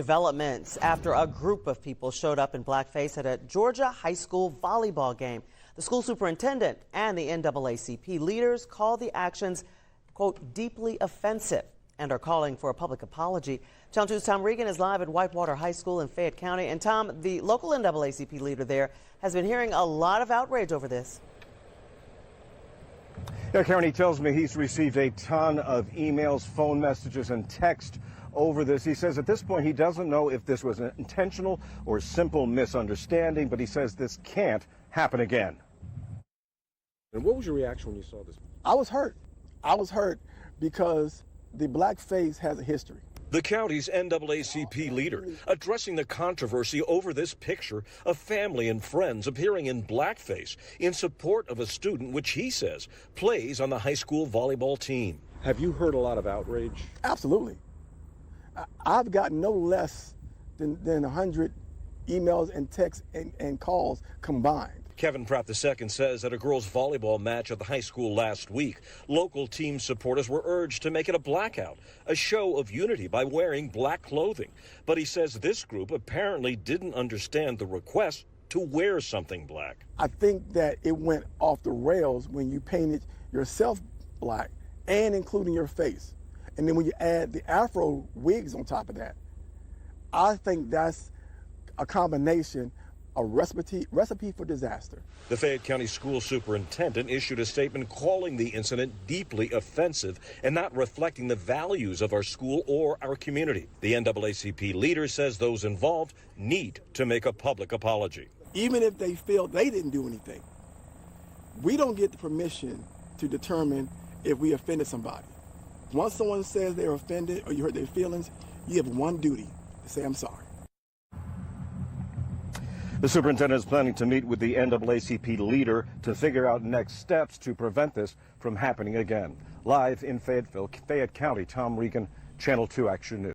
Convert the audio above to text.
Developments after a group of people showed up in blackface at a Georgia high school volleyball game. The school superintendent and the NAACP leaders call the actions, quote, deeply offensive and are calling for a public apology. Channel 2's Tom Regan is live at Whitewater High School in Fayette County. And Tom, the local NAACP leader there has been hearing a lot of outrage over this. Yeah, County tells me he's received a ton of emails, phone messages, and text over this. He says at this point he doesn't know if this was an intentional or simple misunderstanding, but he says this can't happen again. And what was your reaction when you saw this? I was hurt. I was hurt because the blackface has a history. The county's NAACP leader addressing the controversy over this picture of family and friends appearing in blackface in support of a student which he says plays on the high school volleyball team. Have you heard a lot of outrage? Absolutely. I've gotten no less than 100 emails and texts and calls combined. Kevin Pratt II says at a girls' volleyball match at the high school last week, local team supporters were urged to make it a blackout, a show of unity by wearing black clothing. But he says this group apparently didn't understand the request to wear something black. I think that it went off the rails when you painted yourself black and including your face. And then when you add the afro wigs on top of that, I think that's a combination, a recipe for disaster. The Fayette County school superintendent issued a statement calling the incident deeply offensive and not reflecting the values of our school or our community. The NAACP leader says those involved need to make a public apology. Even if they feel they didn't do anything, we don't get the permission to determine if we offended somebody. Once someone says they're offended or you hurt their feelings, you have one duty, to say I'm sorry. The superintendent is planning to meet with the NAACP leader to figure out next steps to prevent this from happening again. Live in Fayette County, Tom Regan, Channel 2 Action News.